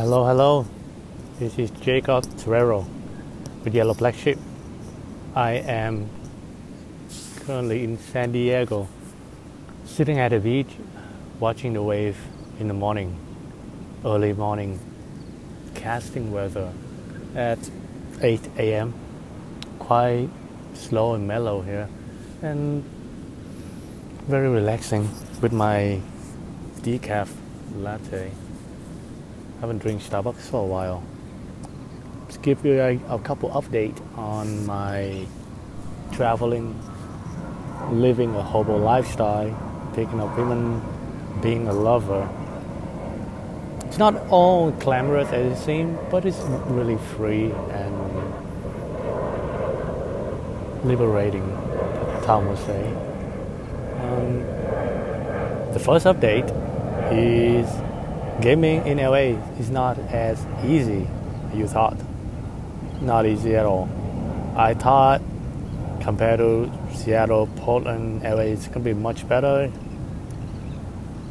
Hello. This is Jacob Torero with Yellow Black Sheep. I am currently in San Diego, sitting at the beach, watching the wave in the morning, early morning, casting weather at 8 a.m. Quite slow and mellow here, and very relaxing with my decaf latte. Haven't drank Starbucks for a while. Just give you a couple updates on my traveling, living a hobo lifestyle, taking up women, being a lover. It's not all glamorous as it seems, but it's really free and liberating, Tom would say. The first update is gaming in LA is not as easy as you thought. Not easy at all. I thought compared to Seattle, Portland, LA, it's going to be much better.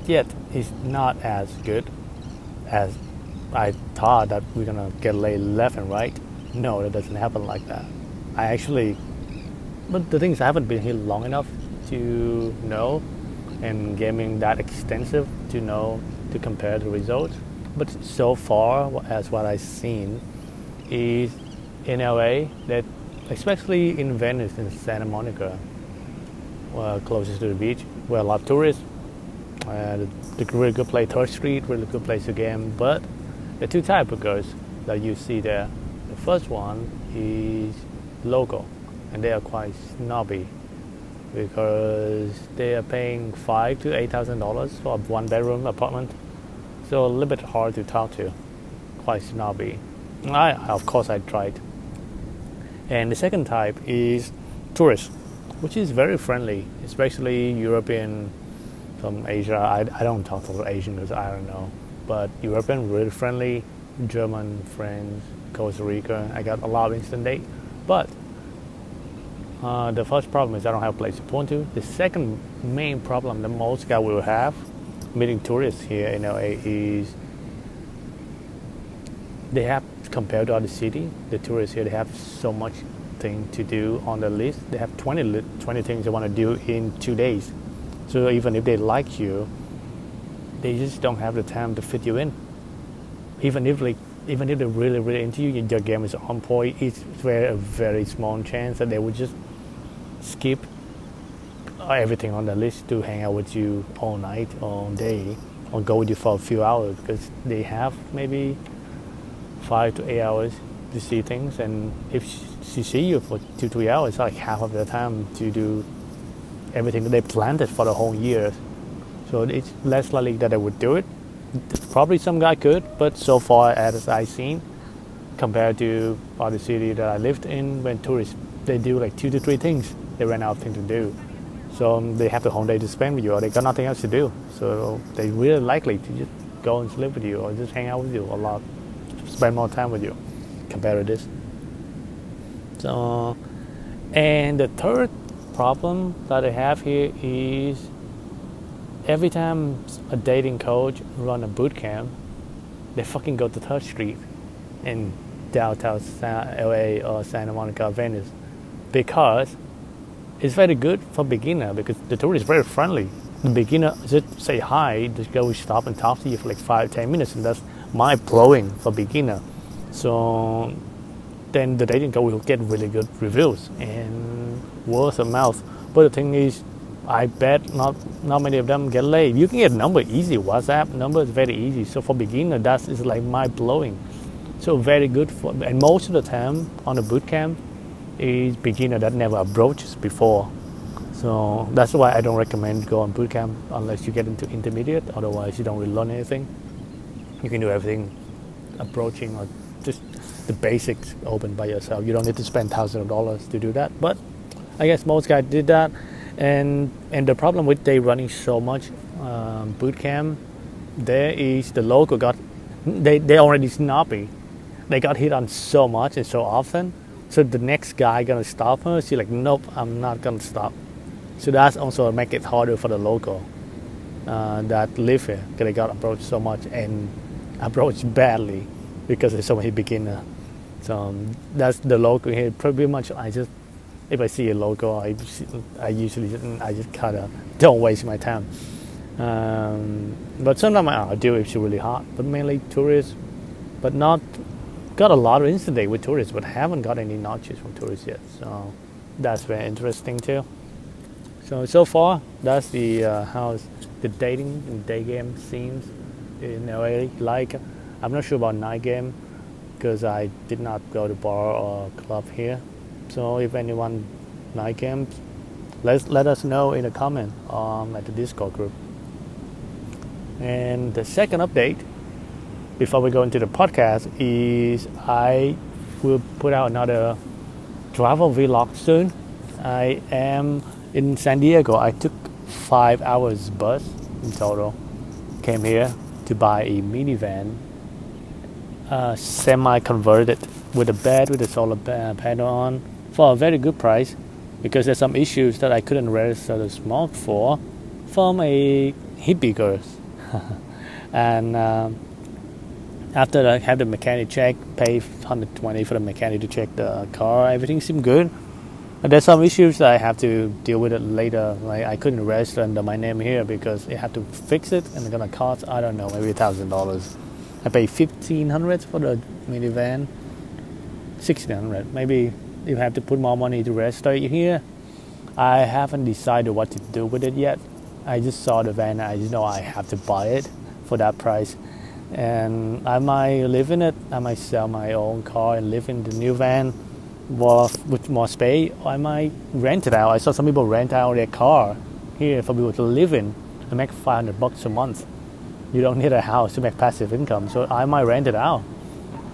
Yet it's not as good as I thought that we're going to get laid left and right. No, it doesn't happen like that. But the thing is I haven't been here long enough to know, and gaming that extensive to know, to compare the results. But so far, as what I've seen, is in LA, that especially in Venice and Santa Monica, closest to the beach, where a lot of tourists, the really good place, 3rd Street, really good place to game. But the two types of girls that you see there, the first one is local, and they are quite snobby, because they are paying $5,000 to $8,000 for a one-bedroom apartment. So a little bit hard to talk to, quite snobby. Of course I tried. And the second type is tourists, which is very friendly, especially European from Asia. I don't talk to Asian because I don't know, but European really friendly, German, French, Costa Rica. I got a lot of instant date, but the first problem is I don't have a place to point to. The second main problem that most guys will have meeting tourists here in LA is they have, compared to other city, the tourists here, they have so much thing to do on the list. They have 20 things they want to do in 2 days. So even if they like you, they just don't have the time to fit you in. Even if they're really into you, your game is on point, it's a very small chance that they would just skip everything on the list to hang out with you all night, all day, or go with you for a few hours, because they have maybe 5 to 8 hours to see things, and if she see you for 2-3 hours, like half of the time to do everything that they planned for the whole year. So it's less likely that they would do it. Probably some guy could, but so far as I've seen, compared to other city that I lived in, when tourists, they do like 2 to 3 things, they ran out of things to do. So they have the whole day to spend with you, or they got nothing else to do. So they really likely to just go and sleep with you, or just hang out with you a lot, spend more time with you, compared to this. So, and the third problem that I have here is every time a dating coach run a boot camp, they fucking go to 3rd Street in downtown LA or Santa Monica, Venice, because it's very good for beginner, because the tourist is very friendly. The beginner just say hi, just go stop and talk to you for like 5-10 minutes, and that's mind-blowing for beginner. So then the dating coach will get really good reviews and word of mouth. But the thing is, I bet not many of them get laid. You can get a number easy. WhatsApp number is very easy. So for beginner, that is like mind-blowing. So very good and most of the time on the boot camp is beginner that never approached before. So that's why I don't recommend go on boot camp unless you get into intermediate. Otherwise, you don't really learn anything. You can do everything, approaching or just the basics open by yourself. You don't need to spend thousands of dollars to do that. But I guess most guys did that. And the problem with they running so much boot camp, there is the local they already snobby. They got hit on so much and so often. So the next guy gonna stop her. She's like, nope, I'm not gonna stop. So that's also make it harder for the local that live here, because they got approached so much, and approached badly because there's so many beginner. So that's the logo here. Pretty much, if I see a logo, I usually I just kind of don't waste my time. But sometimes I'll do it if it's really hot. But mainly tourists, but not got a lot of incident with tourists, but haven't got any notches from tourists yet. So that's very interesting too. So far, that's the how the dating and day game seems in LA. Like, I'm not sure about night game because I did not go to bar or club here. So if anyone night games, let us know in a comment at the Discord group. And the second update before we go into the podcast is I will put out another travel vlog soon. I am in San Diego. I took 5 hours bus in total. Came here to buy a minivan, semi-converted with a bed with a solar panel on for a very good price because there's some issues that I couldn't register the smoke for from a hippie girl. And after I had the mechanic check, pay $120 for the mechanic to check the car, everything seemed good. And there's some issues that I have to deal with it later. Like I couldn't register under my name here because they had to fix it, and it's gonna cost, I don't know, maybe $1,000. I paid $1,500 for the minivan, $1,600. Maybe you have to put more money to register it here. I haven't decided what to do with it yet. I just saw the van. I just know I have to buy it for that price, and I might live in it. I might sell my own car and live in the new van with more space. Or I might rent it out. I saw some people rent out their car here for people to live in and make $500 a month. You don't need a house to make passive income, so I might rent it out.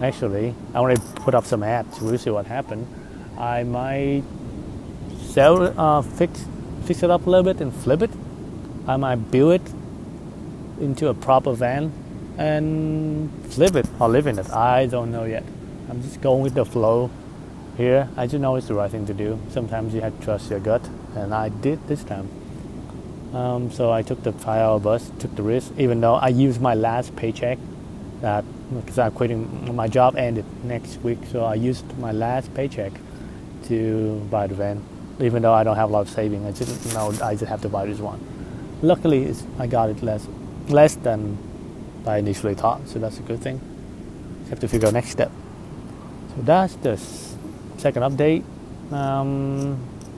Actually, I want to put up some ads. We'll see what happens. I might sell, fix it up a little bit and flip it. I might build it into a proper van and flip it or live in it. I don't know yet. I'm just going with the flow here. I just know it's the right thing to do. Sometimes you have to trust your gut, and I did this time. So I took the 5-hour bus, took the risk, even though I used my last paycheck because I'm quitting. My job ended next week, so I used my last paycheck to buy the van. Even though I don't have a lot of saving, I just know I just have to buy this one. Luckily, I got it less than I initially thought, so that's a good thing. Just have to figure out next step. So that's the second update.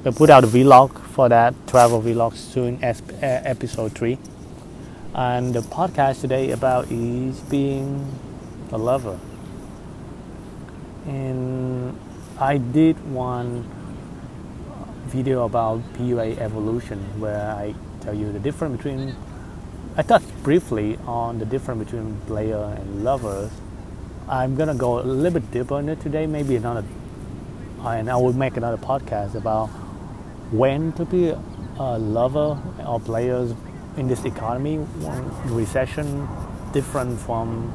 We'll put out a vlog for that travel vlog soon, as episode 3. And the podcast today about is being a lover. And I did one video about PUA evolution where I tell you the difference between, I touched briefly on the difference between player and lovers. I'm gonna go a little bit deeper on it today, maybe and I will make another podcast about when to be a lover or players in this economy. Recession different from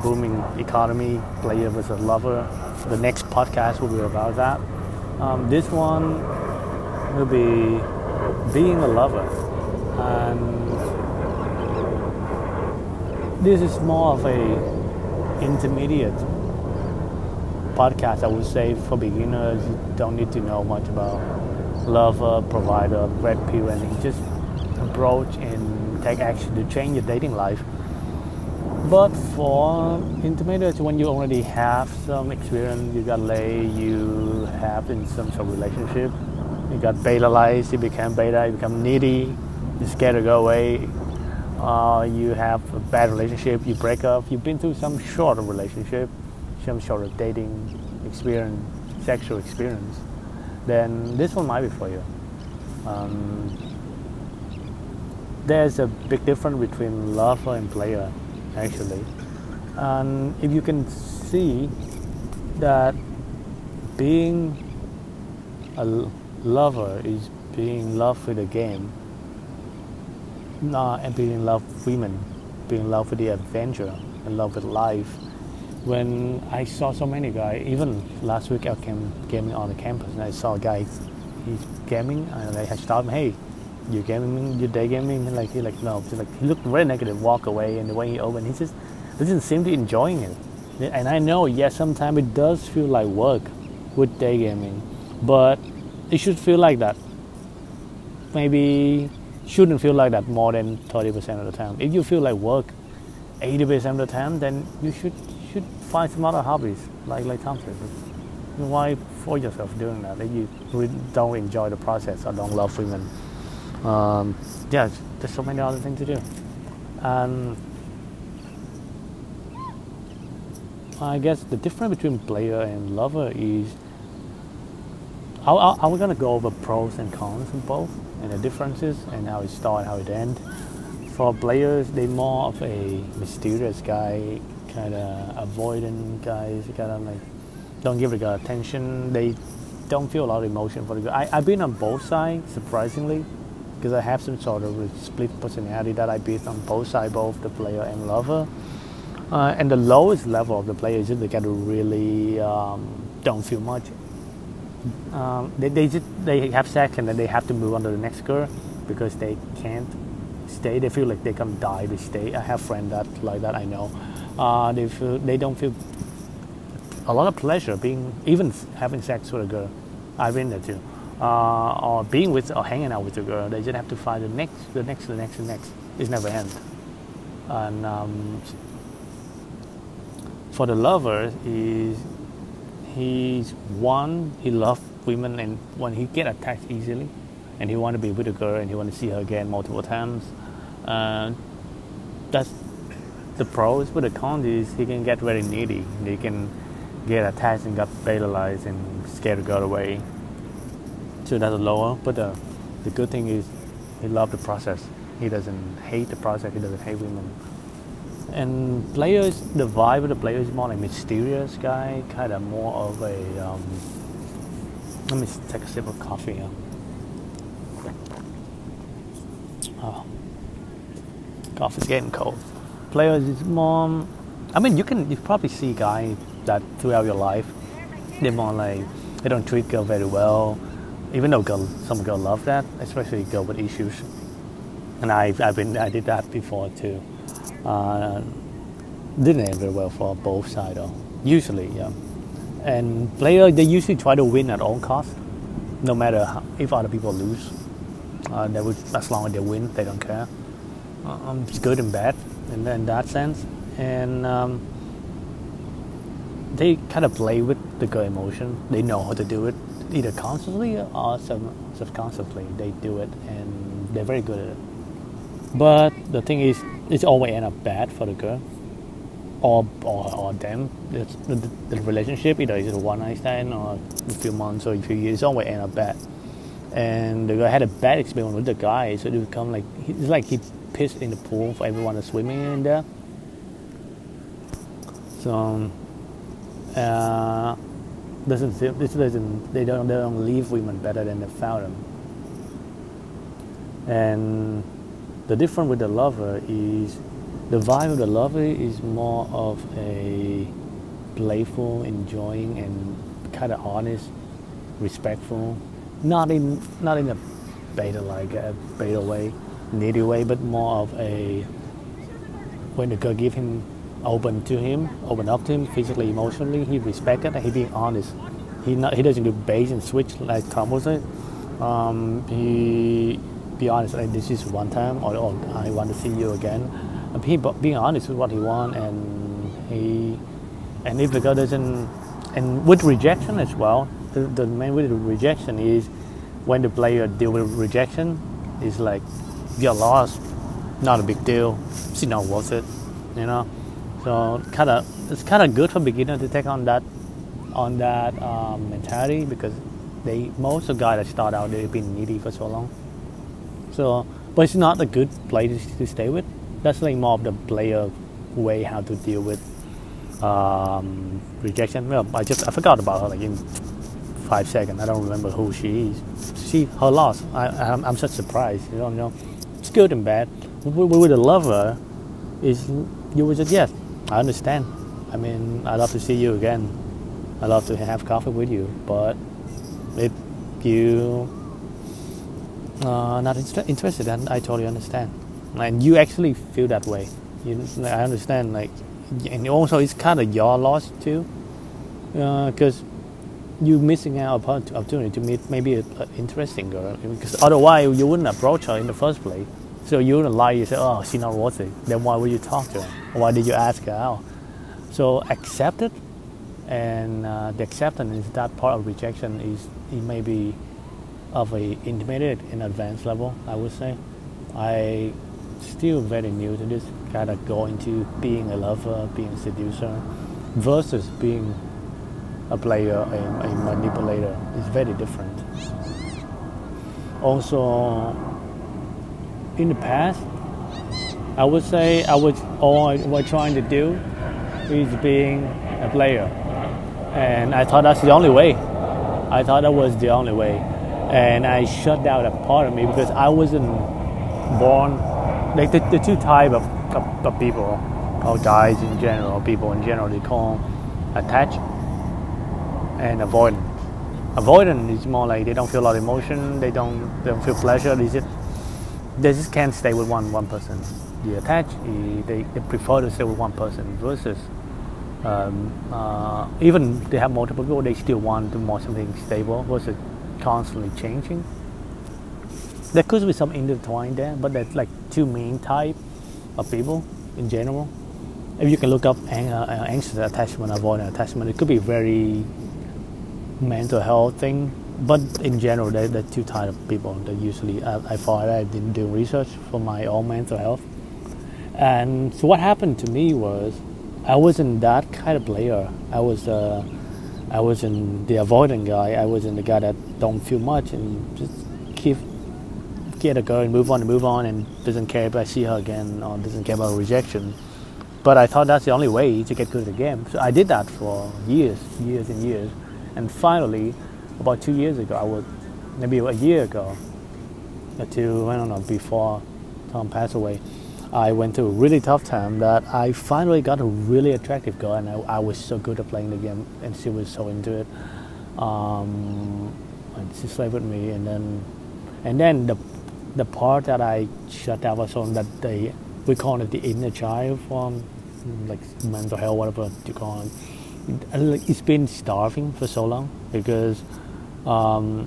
booming economy, player versus lover. The next podcast will be about that. This one will be being a lover, and this is more of a intermediate podcast, I would say, for beginners. You don't need to know much about lover, provider, red pill, and just approach and take action to change your dating life. But for intermediates, when you already have some experience, you got laid, you have in some sort of relationship, you got beta lights, you become beta, you become needy, you're scared to go away, you have a bad relationship, you break up, you've been through some sort of relationship, some sort of dating experience, sexual experience, then this one might be for you. There's a big difference between lover and player, actually. And if you can see that being a lover is being in love with the game, and being in love with women, being in love with the adventure, in love with life. When I saw so many guys, even last week I came gaming on the campus, and I saw a guy, he's gaming, and I stopped him, hey, you gaming, you day gaming? He no, he looked very negative, walk away, and the way he opened, he says, doesn't seem to enjoying it. And I know, yes, sometimes it does feel like work with day gaming, but it should feel like that. Maybe shouldn't feel like that more than 30% of the time. If you feel like work 80% of the time, then you should find some other hobbies, like Tom said. Why force yourself doing that if you don't enjoy the process or don't love women? Yeah, there's so many other things to do. And I guess the difference between player and lover is, are we going to go over pros and cons of both and the differences and how it starts, how it ends? For players, they're more of a mysterious guy, kind of avoidant guys, kind of like don't give the guy attention. They don't feel a lot of emotion for the guy. I've been on both sides, surprisingly, because I have some sort of split personality that I've been on both sides, both the player and lover. And the lowest level of the player is just they kind of really don't feel much. They have sex and then they have to move on to the next girl because they can't stay. They feel like they can die. They stay. I have friends like that. I know. They don't feel a lot of pleasure even having sex with a girl. I've been there too. Or being with or hanging out with a girl. They just have to find the next. It's never end. And for the lover he loves women, and when he get attached easily, and he want to be with a girl and he want to see her again multiple times. That's the pros, but the cons is he can get very needy. He can get attached and get fatalized and scare the girl away. So that's a lower. But the good thing is he loves the process. He doesn't hate the process. He doesn't hate women. And players, the vibe of the player is more like mysterious guy, kind of more of a. Let me take a sip of coffee here. Oh, coffee's getting cold. Players is more. I mean, you probably see guys that throughout your life, they're more like they don't treat girl very well, even though some girl love that, especially girl with issues. And I did that before too. Didn't end very well for both sides though. Usually, yeah. And players, they usually try to win at all costs, no matter if other people lose. They would, as long as they win, they don't care. It's good and bad in that sense. And they kind of play with the girl emotion. They know how to do it, either consciously or subconsciously. They do it, and they're very good at it. But the thing is, it's always end up bad for the girl or them. It's the relationship, either it's a one night stand or a few months or a few years, it's always end up bad. And the girl had a bad experience with the guy, so it become like it's like he pissed in the pool for everyone that's swimming in there. So they don't leave women better than they found them. And the difference with the lover is the vibe of the lover is more of a playful, enjoying, and kind of honest, respectful. Not in a beta way, needy way, but more of a when the girl give him open up to him physically, emotionally, he respect it and he being honest. He doesn't do bait and switch like Tom was it. He be honest, like this is one time, or I want to see you again. And he being honest with what he want, and if the girl doesn't, and with rejection as well, the main way to rejection is when the player deal with rejection, is like you're lost, not a big deal, it's not worth it, you know. So it's kind of good for beginners to take on that mentality, because most of the guys that start out, they've been needy for so long. So, but it's not a good place to stay with. That's like more of the player way how to deal with rejection. Well, I forgot about her like in 5 seconds. I don't remember who she is. Her loss. I'm such surprised. You don't know. It's good and bad. With a lover, is you would just yes, I understand. I mean, I love to see you again. I love to have coffee with you. But if you not interested, and I totally understand. And you actually feel that way. I understand. Like and also it's kind of your loss too, because you're missing out opportunity to meet maybe an interesting girl, because otherwise you wouldn't approach her in the first place. So you wouldn't lie, you say, oh, she's not worth it. Then why would you talk to her? Why did you ask her out? So accept it, and the acceptance is that part of rejection is it may be of a intermediate and advanced level, I would say. I still very new to this, kind of going to being a lover, being a seducer, versus being a player, a manipulator. It's very different. Also, in the past, I would say all I was trying to do is being a player, and I thought that's the only way. I thought that was the only way, and I shut down a part of me because I wasn't born like the two type of people, or guys in general, people in general, they call attached and avoidant. Avoidant is more like they don't feel a lot of emotion, they don't feel pleasure, they just can't stay with one person. The attached, they prefer to stay with one person, versus even they have multiple goals, they still want to more something stable versus constantly changing. There could be some intertwined there, but there's like two main type of people in general. If you can look up anxious attachment, avoidant attachment, it could be very mental health thing. But in general, there are two types of people that usually I thought I didn't do research for my own mental health. And so what happened to me was I wasn't that kind of player. I wasn't the avoidant guy. I wasn't the guy that don't feel much and just get a girl and move on and doesn't care if I see her again or doesn't care about rejection. But I thought that's the only way to get good at the game. So I did that for years and years. And finally, about 2 years ago, maybe a year ago, or two, I don't know, before Tom passed away, I went through a really tough time that I finally got a really attractive girl, and I was so good at playing the game, and she was so into it. And she slept with me, and then the part that I shut down was on that we call it the inner child from like mental health, whatever you call it. It's been starving for so long because I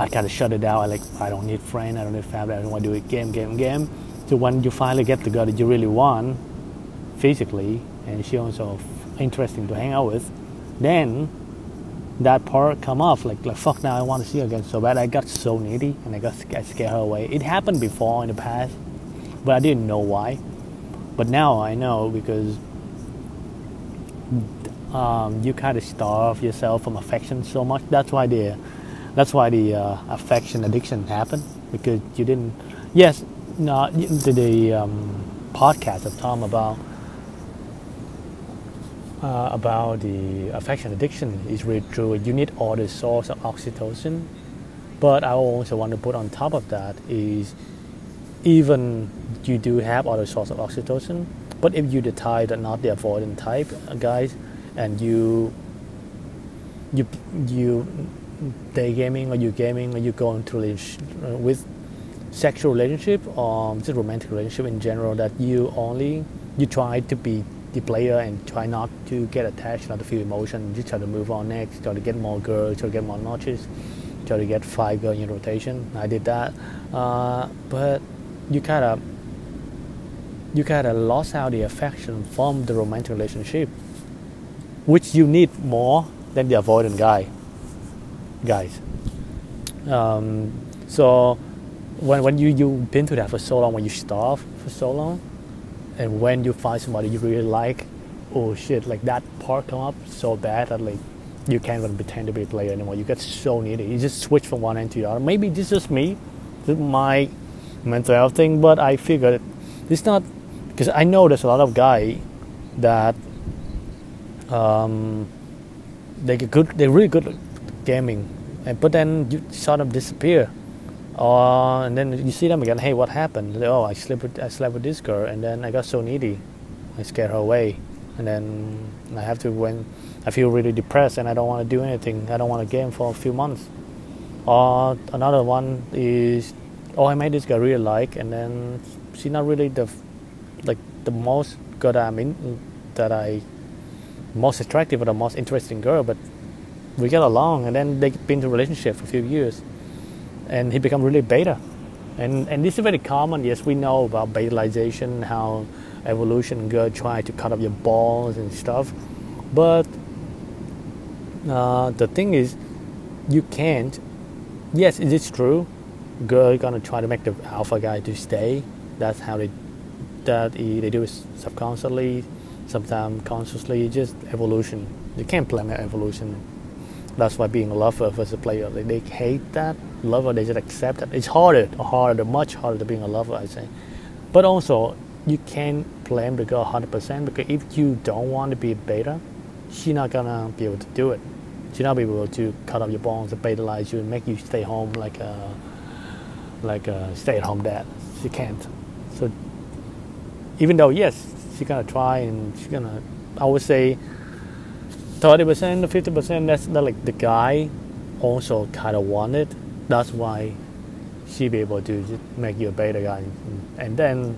kind of shut it down. I don't need friends, I don't need family, I don't want to do it game. So when you finally get the girl that you really want physically, and she also interesting to hang out with, then that part come off like fuck, now I want to see her again so bad. I got so needy and I scared her away. It happened before in the past, but I didn't know why. But now I know, because you kind of starve yourself from affection so much. That's why the affection addiction happened, because you didn't. Yes, no. The podcast of Tom about the affection addiction is really true. You need all the source of oxytocin, but I also want to put on top of that is, even you do have other source of oxytocin, but if you're the type that not the avoidant type, guys, and you daygaming or you gaming or you go into with sexual relationship or just romantic relationship in general, that you try to be the player and try not to get attached, not to feel emotion, just try to move on next, try to get more girls, try to get more notches, try to get 5 girls in rotation. I did that, but you kind of lost out the affection from the romantic relationship, which you need more than the avoidant guys. So when you've been through that for so long, when you starve for so long, and when you find somebody you really like, oh shit, like that part come up so bad that like you can't even pretend to be a player anymore. You get so needy. You just switch from one end to the other. Maybe this is just me, this is my mental health thing, but I figured it's not, because I know there's a lot of guys that they're really good at gaming, but then you sort of disappear, and then you see them again. Hey, what happened? Oh, I slept with this girl, and then I got so needy, I scared her away, and then I feel really depressed, and I don't want to do anything. I don't want to game for a few months. Or another one is, I made this girl really like, and then she's not really the most girl that I most attractive or the most interesting girl, but we get along, and then they've been in a relationship for a few years, and he become really beta, and this is very common. Yes, we know about betalization, how evolution girl try to cut up your balls and stuff, but the thing is, you can't. Yes, it is true. Girl gonna try to make the alpha guy to stay. That's how they do it subconsciously, sometimes consciously. Just evolution. You can't blame evolution. That's why being a lover versus a player, they hate that. Lover, they just accept it. It's much harder to being a lover, I say. But also, you can't blame the girl 100%, because if you don't want to be a beta, she's not gonna be able to do it. She's not be able to cut up your bones and betalize you and make you stay home like a stay-at-home dad. She can't. So even though, yes, she's gonna try, and she's gonna, I would say 30% or 50%, that's like the guy also kind of want it. That's why she be able to just make you a beta guy, and then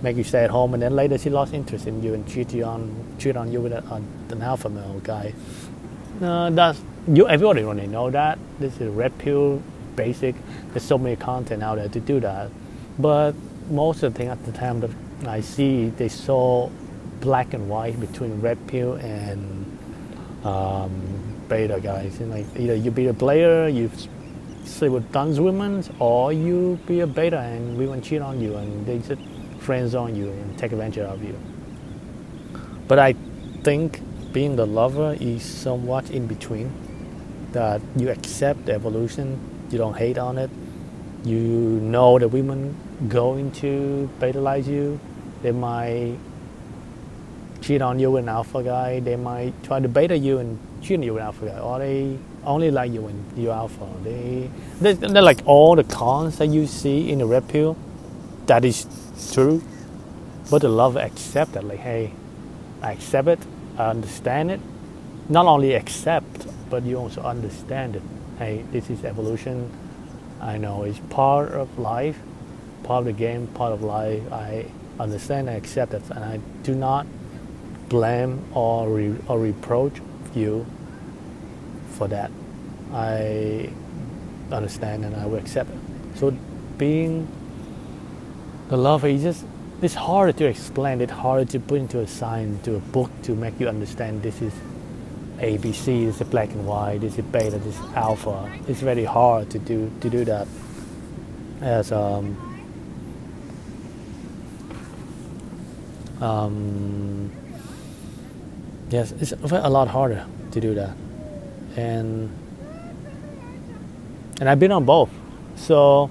make you stay at home, and then later she lost interest in you and cheat on you with an alpha male guy. That's you. Everybody already know that. This is red pill basic. There's so many content out there to do that, but most of the thing at the time that I see, they saw black and white between red pill and beta guys. And like, either you be a player, you sleep with tons of women, or you be a beta and women cheat on you and they just friends on you and take advantage of you. But I think being the lover is somewhat in between, that you accept the evolution, you don't hate on it. You know the women going to betalize you. They might cheat on you with an alpha guy. They might try to beta you and cheat on you with an alpha guy, or they only like you when you're alpha. They're like all the cons that you see in the red pill. That is true, but the lover accept that, like, hey, I accept it, I understand it. Not only accept, but you also understand it. Hey, this is evolution. I know it's part of life, part of the game, part of life. I understand, I accept it, and I do not blame or reproach you for that. I understand and I will accept it. So being the lover is it's harder to explain, it's harder to put into a sign, to a book, to make you understand this is ABC, this is black and white, this is beta, this is alpha. It's very hard to do that as yes, it's a lot harder to do that, and I've been on both. So,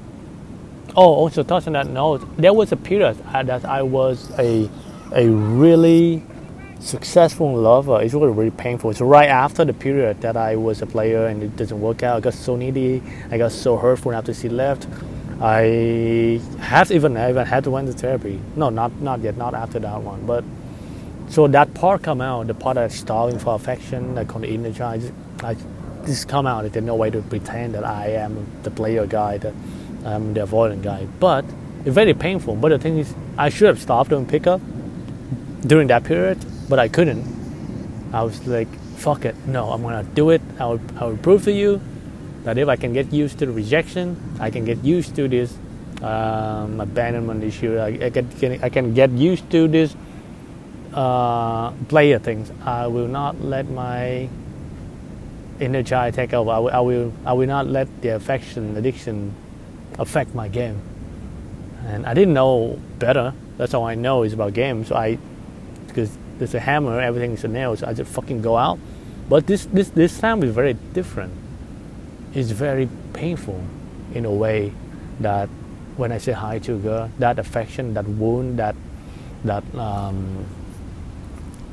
also touching that note, there was a period that I was a really successful lover. It's really painful. So right after the period that I was a player and it doesn't work out, I got so needy, I got so hurtful after she left. I even had to went to therapy. No, not yet, not after that one. But so that part come out, the part that's starving for affection, like on the inner child, I just come out. There's no way to pretend that I am the player guy, that I'm the avoidant guy. But it's very painful. But the thing is, I should have stopped doing pickup during that period, but I couldn't. I was like, fuck it, no, I'm gonna do it. I will prove to you that if I can get used to the rejection, I can get used to this abandonment issue, I can get used to this player things. I will not let my inner child take over. I will not let the affection addiction affect my game. And I didn't know better. That's all I know is about games. So because there's a hammer, everything is a nail, so I just fucking go out. But this time is very different. It's very painful in a way that when I say hi to a girl, that affection, that wound, that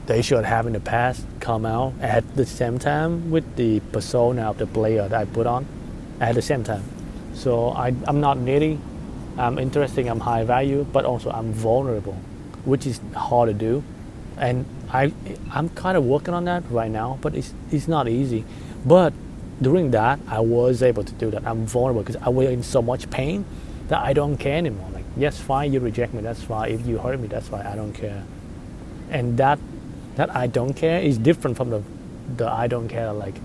the issue I have in the past come out at the same time with the persona of the player that I put on at the same time. So I'm not needy, I'm interesting, I'm high value, but also I'm vulnerable, which is hard to do. And I'm kind of working on that right now, but it's not easy. But during that, I was able to do that. I'm vulnerable because I was in so much pain that I don't care anymore. Like, yes, fine, you reject me, that's fine. If you hurt me, that's fine, I don't care. And that I don't care is different from the I don't care, like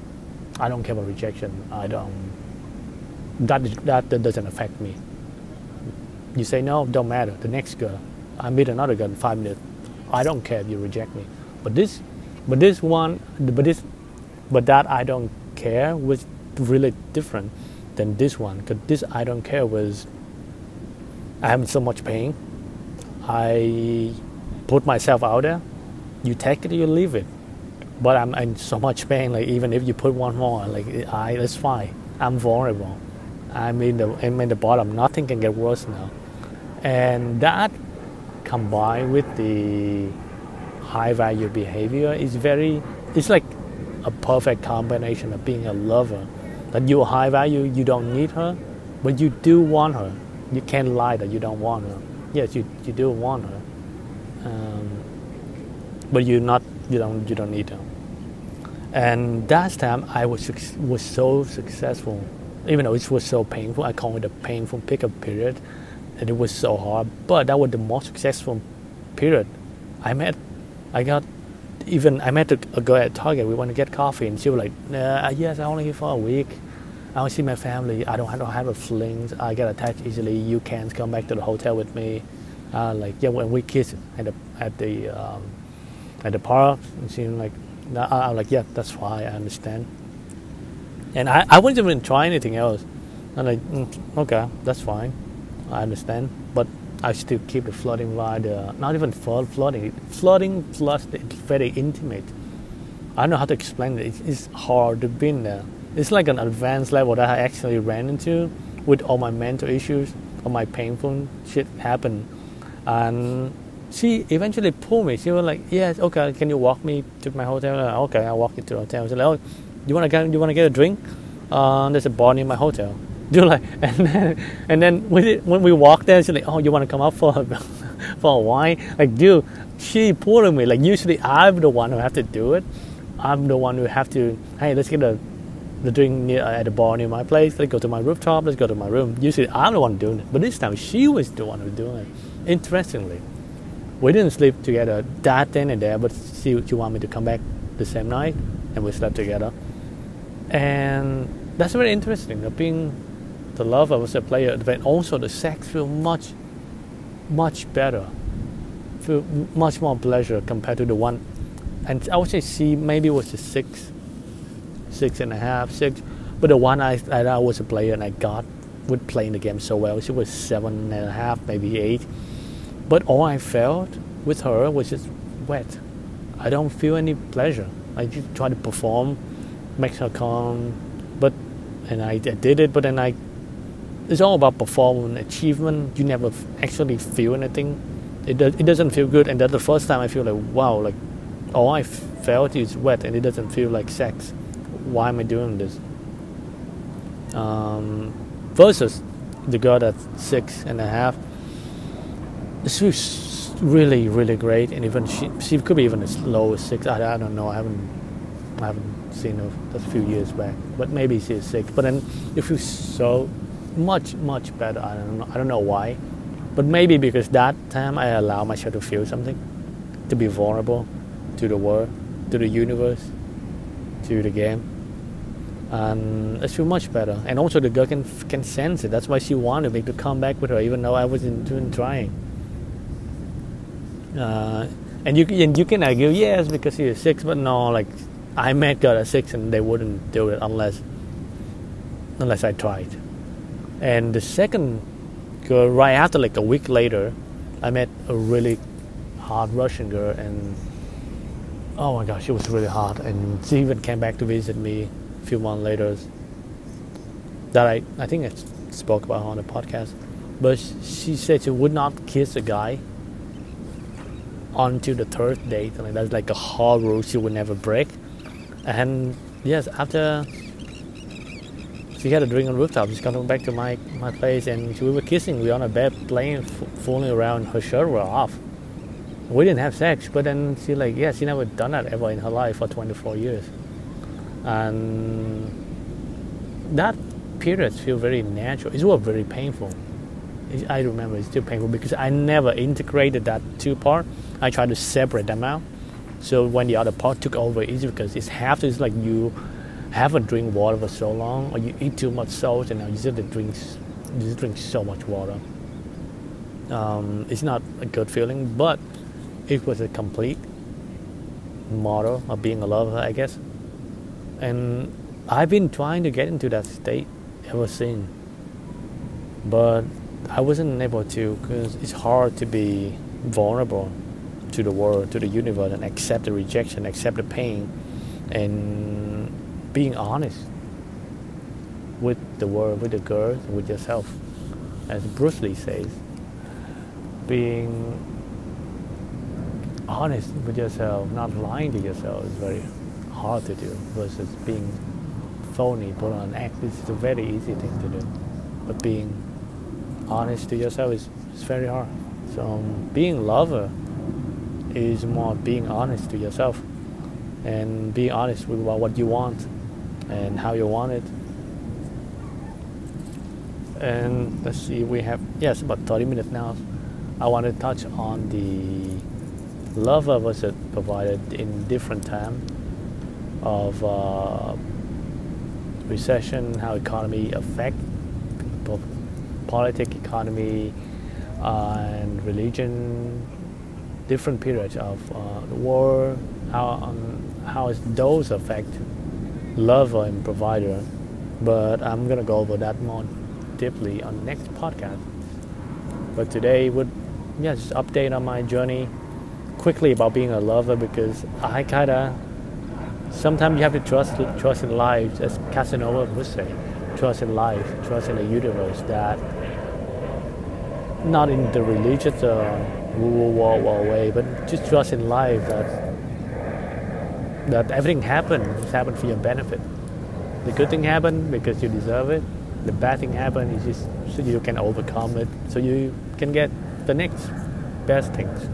I don't care about rejection. That doesn't affect me. You say no, don't matter. The next girl, I meet another girl in 5 minutes. I don't care if you reject me. But that I don't care was really different than this one. Because this I don't care was, I have so much pain. I put myself out there. You take it, you leave it. But I'm in so much pain. Like even if you put one more, like that's fine. I'm vulnerable. I'm in the bottom. Nothing can get worse now. And that combined with the high value behavior it's like a perfect combination of being a lover. That you're high value, you don't need her, but you do want her. You can't lie that you don't want her. Yes, you do want her, but you don't need her. And that time I was so successful, even though it was so painful. I call it a painful pickup period, and it was so hard. But that was the most successful period. I met a girl at Target. We went to get coffee, and she was like, "Yes, I'm only here for a week. I want to see my family. I don't have a flings. I get attached easily. You can't come back to the hotel with me." When we kissed at the park, and she was like, I'm like, "Yeah, that's fine. I understand." And I wasn't even try anything else. I'm like, "Okay, that's fine. I understand." But I still keep the flirting vibe. Not even flirting plus it's very intimate. I don't know how to explain it. It's hard to be in there. It's like an advanced level that I actually ran into with all my mental issues, all my painful shit happened. And she eventually pulled me. She was like, "Yes, okay, can you walk me to my hotel?" Okay, I'll walk you to the hotel. She's like, "Oh, you wanna get a drink? There's a bar near my hotel." Do like, and then when we walked there, she's like, "Oh, you want to come up for a wine?" Like, dude, she pulled me. Like, usually I'm the one who have to do it. I'm the one who have to. Hey, let's get the drink at the bar near my place. Let's go to my rooftop. Let's go to my room. Usually I'm the one doing it, but this time she was the one who was doing it. Interestingly, we didn't sleep together that then and there, but she wanted me to come back the same night, and we slept together. And that's very interesting. Being the lover was a player, but also the sex feel much better, feel much more pleasure compared to the one. And I would say she maybe was a 6.5, but the one I was a player and I got with playing the game so well. She was 7.5, maybe 8. But all I felt with her was just wet. I don't feel any pleasure. I just try to perform, make her calm, and I did it. But then it's all about performance, achievement. You never actually feel anything. It doesn't feel good. And that's the first time I feel like, wow, like all I felt is wet, and it doesn't feel like sex. Why am I doing this? Versus the girl that's 6.5. She was really, really great, and even she could be even as low as 6. I don't know. I haven't seen her. That's a few years back, but maybe she's 6. But then it feels so much better. I don't know why, but maybe because that time I allow myself to feel something, to be vulnerable to the world, to the universe, to the game, and I feel much better. And also the girl can sense it. That's why she wanted me to come back with her, even though I wasn't even trying. And you can argue, yes, because she is 6, but no, like I met girl at 6 and they wouldn't do it unless I tried. And the second girl, right after, like a week later, I met a really hot Russian girl, and oh my gosh, she was really hot. And she even came back to visit me a few months later. That I think I spoke about her on the podcast. But she said she would not kiss a guy until the third date. And that's like a hard rule she would never break. And yes, after she had a drink on the rooftop, she's coming back to my place, and we were kissing. We were on a bed playing, fooling around. Her shirt was off. We didn't have sex, but then she she never done that ever in her life for 24 years. And that period feel very natural. It was very painful. I remember it's still painful because I never integrated that two part. I tried to separate them out. So when the other part took over, it's because it's like you haven't drink water for so long, or you eat too much salt, and now you just drink so much water. It's not a good feeling, but it was a complete model of being a lover, I guess. And I've been trying to get into that state ever since, but I wasn't able to because it's hard to be vulnerable to the world, to the universe, and accept the rejection, accept the pain, and being honest with the world, with the girl, with yourself. As Bruce Lee says, being honest with yourself, not lying to yourself is very hard to do versus being phony, put on an act. This is a very easy thing to do. But being honest to yourself is very hard. So being a lover is more being honest to yourself and being honest with what you want and how you want it. And let's see, we have, yes, about 30 minutes now. I want to touch on the lover versus provided in different time of recession, how economy affect both politics, economy, and religion, different periods of the war, how those affect lover and provider. But I'm going to go over that more deeply on the next podcast. But today would just update on my journey quickly about being a lover, because I sometimes you have to trust in life, as Casanova would say, trust in life, trust in the universe, that not in the religious war way, but just trust in life that everything happens for your benefit. The good thing happened because you deserve it. The bad thing happened is just so you can overcome it, so you can get the next best things.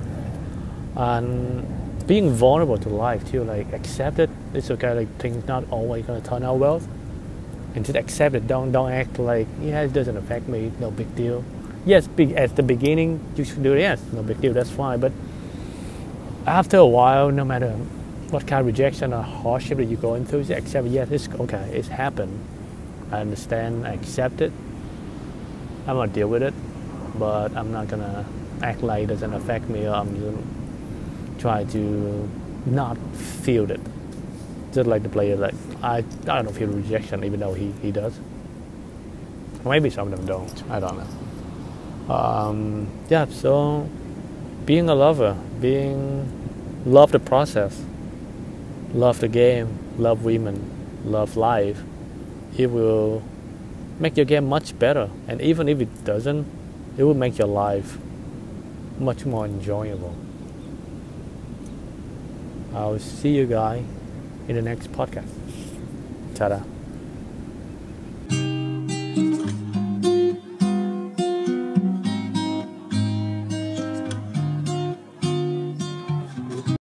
And being vulnerable to life too, like accept it. It's okay, like things not always gonna turn out well, and just accept it. Don't act like it doesn't affect me, no big deal. Yes, at the beginning you should do it. Yes, no big deal, that's fine. But after a while, no matter what kind of rejection or hardship that you're going through, just accept it. Yes, it's okay, it's happened. I understand, I accept it. I'm gonna deal with it, but I'm not gonna act like it doesn't affect me, or I'm gonna try to not feel it. Just like the player, like I don't feel rejection, even though he does. Maybe some of them don't. I don't know. So being a lover, love the process, love the game, love women, love life. It will make your game much better, and even if it doesn't, it will make your life much more enjoyable. I'll see you guys in the next podcast. Ta-da.